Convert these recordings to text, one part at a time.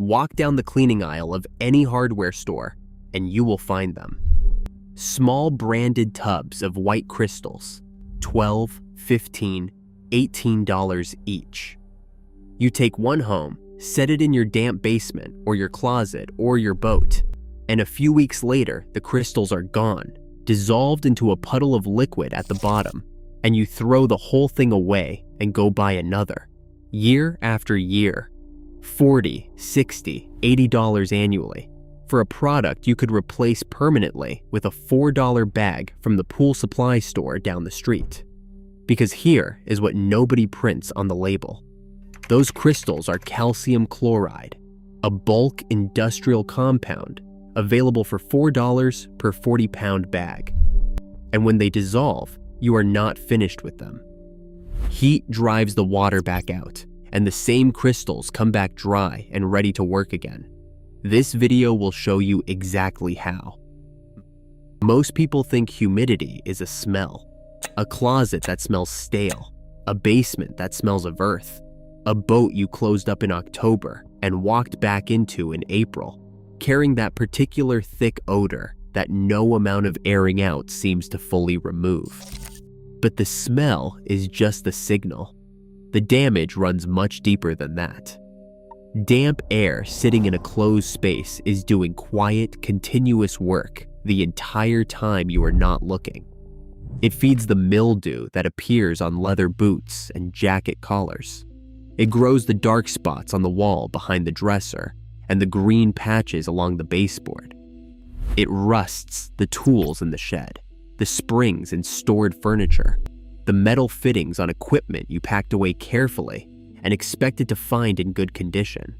Walk down the cleaning aisle of any hardware store, and you will find them. Small branded tubs of white crystals, $12, $15, $18 each. You take one home, set it in your damp basement or your closet or your boat, and a few weeks later, the crystals are gone, dissolved into a puddle of liquid at the bottom, and you throw the whole thing away and go buy another. Year after year, $40, $60, $80 annually, for a product you could replace permanently with a $4 bag from the pool supply store down the street. Because here is what nobody prints on the label. Those crystals are calcium chloride, a bulk industrial compound available for $4 per 40-pound bag. And when they dissolve, you are not finished with them. Heat drives the water back out, and the same crystals come back dry and ready to work again. This video will show you exactly how. Most people think humidity is a smell, a closet that smells stale, a basement that smells of earth, a boat you closed up in October and walked back into in April, carrying that particular thick odor that no amount of airing out seems to fully remove. But the smell is just the signal. The damage runs much deeper than that. Damp air sitting in a closed space is doing quiet, continuous work the entire time you are not looking. It feeds the mildew that appears on leather boots and jacket collars. It grows the dark spots on the wall behind the dresser and the green patches along the baseboard. It rusts the tools in the shed, the springs in stored furniture, the metal fittings on equipment you packed away carefully and expected to find in good condition.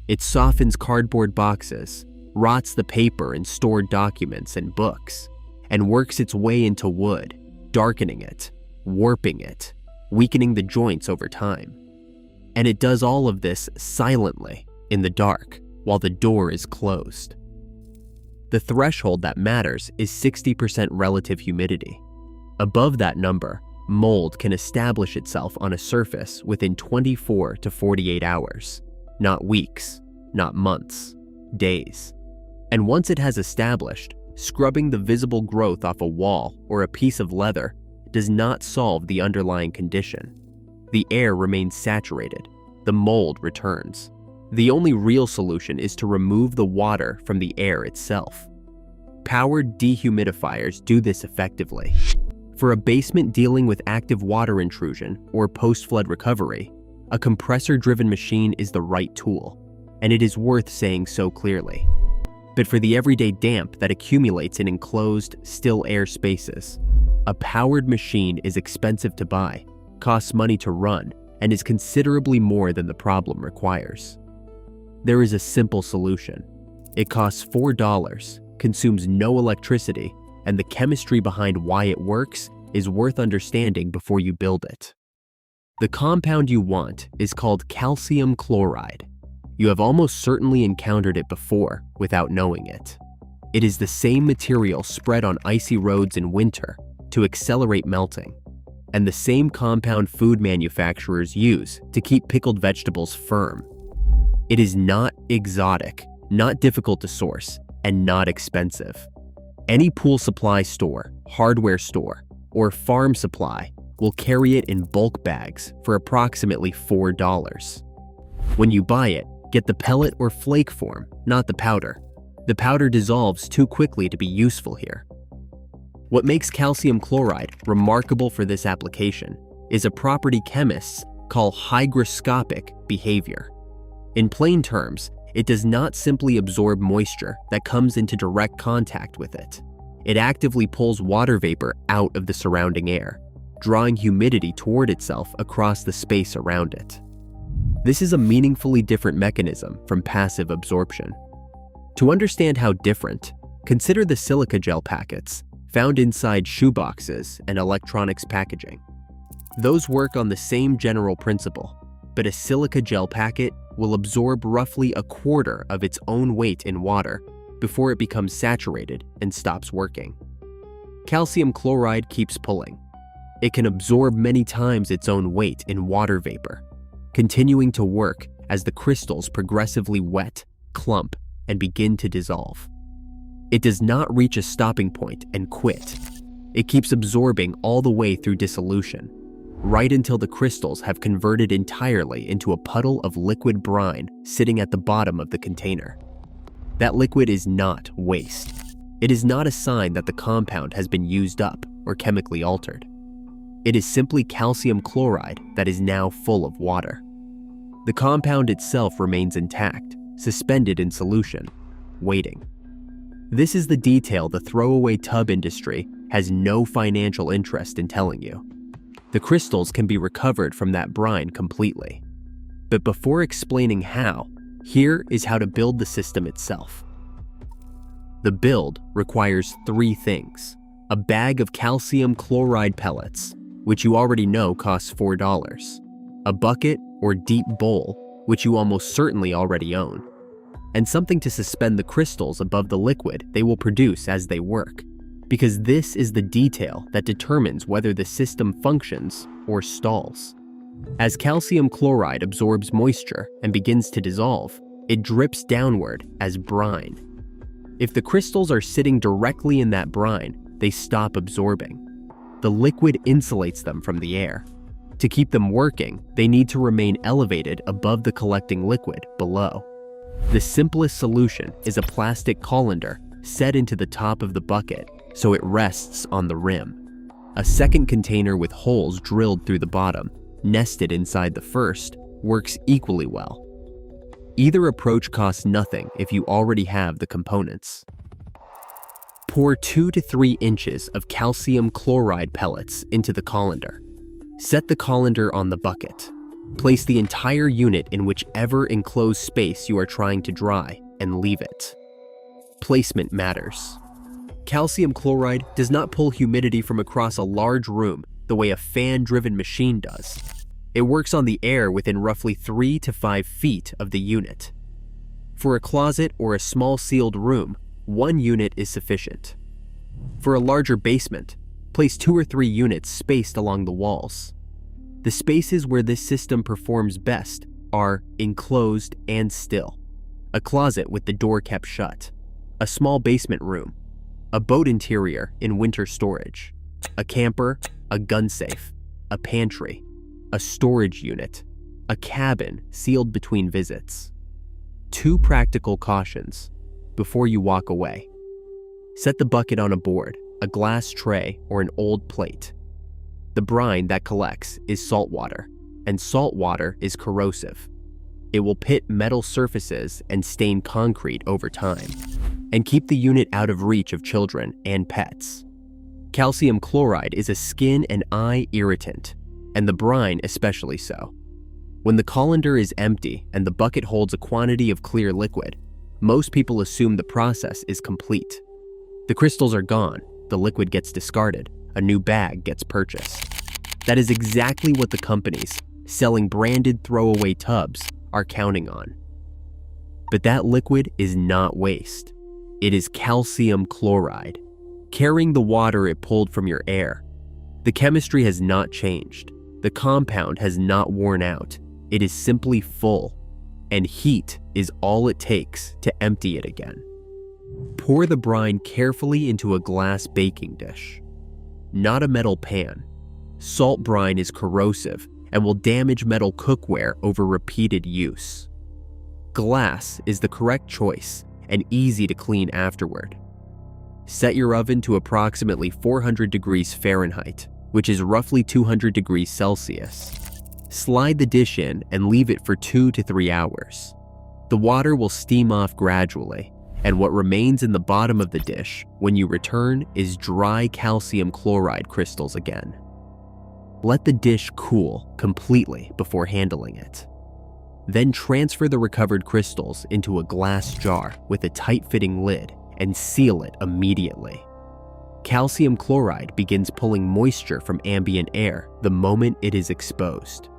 It softens cardboard boxes, rots the paper in stored documents and books, and works its way into wood, darkening it, warping it, weakening the joints over time. And it does all of this silently, in the dark, while the door is closed. The threshold that matters is 60% relative humidity. Above that number, mold can establish itself on a surface within 24 to 48 hours, not weeks, not months, days. And once it has established, scrubbing the visible growth off a wall or a piece of leather does not solve the underlying condition. The air remains saturated. The mold returns. The only real solution is to remove the water from the air itself. Powered dehumidifiers do this effectively. For a basement dealing with active water intrusion or post-flood recovery, a compressor-driven machine is the right tool, and it is worth saying so clearly. But for the everyday damp that accumulates in enclosed, still air spaces, a powered machine is expensive to buy, costs money to run, and is considerably more than the problem requires. There is a simple solution. It costs $4, consumes no electricity, and the chemistry behind why it works is worth understanding before you build it. The compound you want is called calcium chloride. You have almost certainly encountered it before without knowing it. It is the same material spread on icy roads in winter to accelerate melting, and the same compound food manufacturers use to keep pickled vegetables firm. It is not exotic, not difficult to source, and not expensive. Any pool supply store, hardware store, or farm supply will carry it in bulk bags for approximately $4. When you buy it, get the pellet or flake form, not the powder. The powder dissolves too quickly to be useful here. What makes calcium chloride remarkable for this application is a property chemists call hygroscopic behavior. In plain terms, it does not simply absorb moisture that comes into direct contact with it. It actively pulls water vapor out of the surrounding air, drawing humidity toward itself across the space around it. This is a meaningfully different mechanism from passive absorption. To understand how different, consider the silica gel packets found inside shoeboxes and electronics packaging. Those work on the same general principle, but a silica gel packet will absorb roughly a quarter of its own weight in water before it becomes saturated and stops working. Calcium chloride keeps pulling. It can absorb many times its own weight in water vapor, continuing to work as the crystals progressively wet, clump, and begin to dissolve. It does not reach a stopping point and quit. It keeps absorbing all the way through dissolution, right until the crystals have converted entirely into a puddle of liquid brine sitting at the bottom of the container. That liquid is not waste. It is not a sign that the compound has been used up or chemically altered. It is simply calcium chloride that is now full of water. The compound itself remains intact, suspended in solution, waiting. This is the detail the throwaway tub industry has no financial interest in telling you. The crystals can be recovered from that brine completely. But before explaining how, here is how to build the system itself. The build requires 3 things: a bag of calcium chloride pellets, which you already know costs $4, a bucket or deep bowl, which you almost certainly already own, and something to suspend the crystals above the liquid they will produce as they work, because this is the detail that determines whether the system functions or stalls. As calcium chloride absorbs moisture and begins to dissolve, it drips downward as brine. If the crystals are sitting directly in that brine, they stop absorbing. The liquid insulates them from the air. To keep them working, they need to remain elevated above the collecting liquid below. The simplest solution is a plastic colander set into the top of the bucket so it rests on the rim. A second container with holes drilled through the bottom, nested inside the first, works equally well. Either approach costs nothing if you already have the components. Pour 2 to 3 inches of calcium chloride pellets into the colander. Set the colander on the bucket. Place the entire unit in whichever enclosed space you are trying to dry and leave it. Placement matters. Calcium chloride does not pull humidity from across a large room the way a fan-driven machine does. It works on the air within roughly 3 to 5 feet of the unit. For a closet or a small sealed room, 1 unit is sufficient. For a larger basement, place 2 or 3 units spaced along the walls. The spaces where this system performs best are enclosed and still: a closet with the door kept shut, a small basement room, a boat interior in winter storage, a camper, a gun safe, a pantry, a storage unit, a cabin sealed between visits. 2 practical cautions before you walk away. Set the bucket on a board, a glass tray, or an old plate. The brine that collects is salt water, and salt water is corrosive. It will pit metal surfaces and stain concrete over time, and keep the unit out of reach of children and pets. Calcium chloride is a skin and eye irritant, and the brine especially so. When the colander is empty and the bucket holds a quantity of clear liquid, most people assume the process is complete. The crystals are gone, the liquid gets discarded, a new bag gets purchased. That is exactly what the companies selling branded throwaway tubs are counting on. But that liquid is not waste. It is calcium chloride, carrying the water it pulled from your air. The chemistry has not changed. The compound has not worn out. It is simply full, and heat is all it takes to empty it again. Pour the brine carefully into a glass baking dish, not a metal pan. Salt brine is corrosive and will damage metal cookware over repeated use. Glass is the correct choice and easy to clean afterward. Set your oven to approximately 400 degrees Fahrenheit, which is roughly 200 degrees Celsius. Slide the dish in and leave it for 2 to 3 hours. The water will steam off gradually, and what remains in the bottom of the dish when you return is dry calcium chloride crystals again. Let the dish cool completely before handling it. Then transfer the recovered crystals into a glass jar with a tight-fitting lid and seal it immediately. Calcium chloride begins pulling moisture from ambient air the moment it is exposed.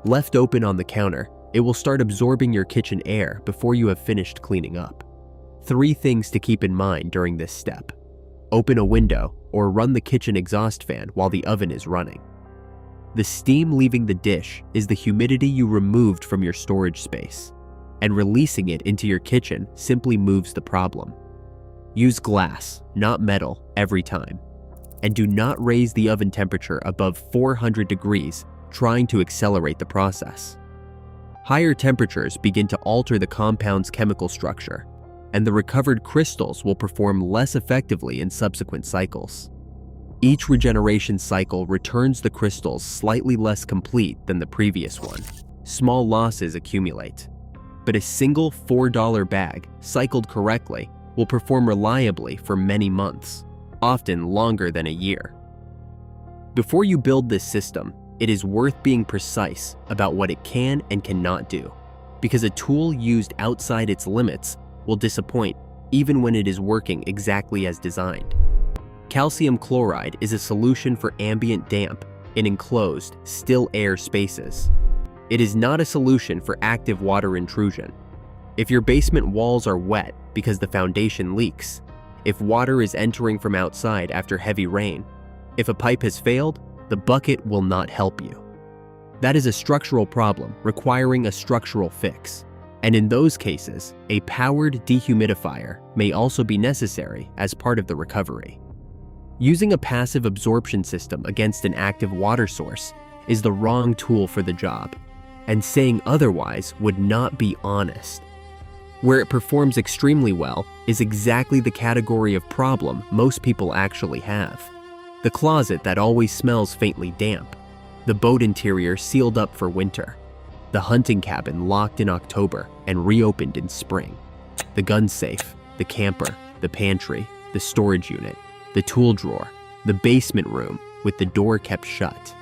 Left open on the counter, it will start absorbing your kitchen air before you have finished cleaning up. 3 things to keep in mind during this step: open a window or run the kitchen exhaust fan while the oven is running. The steam leaving the dish is the humidity you removed from your storage space, and releasing it into your kitchen simply moves the problem. Use glass, not metal, every time. And do not raise the oven temperature above 400 degrees, trying to accelerate the process. Higher temperatures begin to alter the compound's chemical structure, and the recovered crystals will perform less effectively in subsequent cycles. Each regeneration cycle returns the crystals slightly less complete than the previous one. Small losses accumulate, but a single $4 bag, cycled correctly, will perform reliably for many months, often longer than a year. Before you build this system, it is worth being precise about what it can and cannot do, because a tool used outside its limits will disappoint even when it is working exactly as designed. Calcium chloride is a solution for ambient damp in enclosed, still air spaces. It is not a solution for active water intrusion. If your basement walls are wet because the foundation leaks, if water is entering from outside after heavy rain, if a pipe has failed, the bucket will not help you. That is a structural problem requiring a structural fix. And in those cases, a powered dehumidifier may also be necessary as part of the recovery. Using a passive absorption system against an active water source is the wrong tool for the job, and saying otherwise would not be honest. Where it performs extremely well is exactly the category of problem most people actually have. The closet that always smells faintly damp, the boat interior sealed up for winter, the hunting cabin locked in October and reopened in spring, the gun safe, the camper, the pantry, the storage unit, the tool drawer, the basement room with the door kept shut,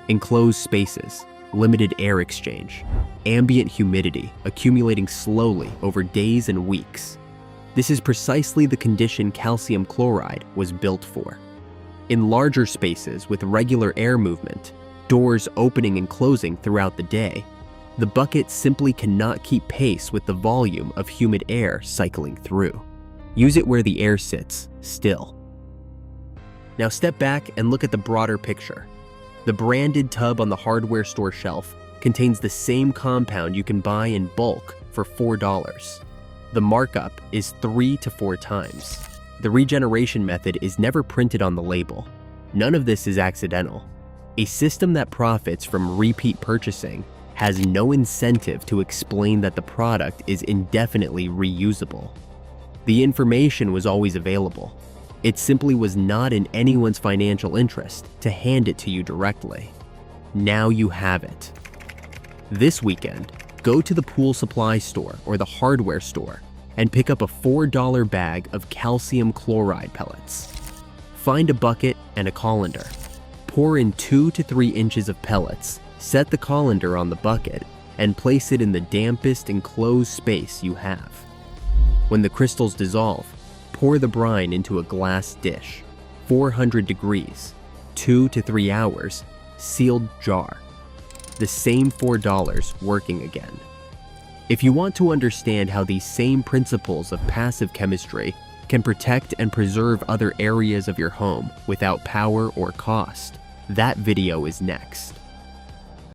enclosed spaces, limited air exchange, ambient humidity accumulating slowly over days and weeks. This is precisely the condition calcium chloride was built for. In larger spaces with regular air movement, doors opening and closing throughout the day, the bucket simply cannot keep pace with the volume of humid air cycling through. Use it where the air sits, still. Now step back and look at the broader picture. The branded tub on the hardware store shelf contains the same compound you can buy in bulk for $4. The markup is 3 to 4 times. The regeneration method is never printed on the label. None of this is accidental. A system that profits from repeat purchasing has no incentive to explain that the product is indefinitely reusable. The information was always available. It simply was not in anyone's financial interest to hand it to you directly. Now you have it. This weekend, go to the pool supply store or the hardware store and pick up a $4 bag of calcium chloride pellets. Find a bucket and a colander. Pour in 2 to 3 inches of pellets, set the colander on the bucket, and place it in the dampest enclosed space you have. When the crystals dissolve, pour the brine into a glass dish, 400 degrees, 2 to 3 hours, sealed jar. The same $4 working again. If you want to understand how these same principles of passive chemistry can protect and preserve other areas of your home without power or cost, that video is next.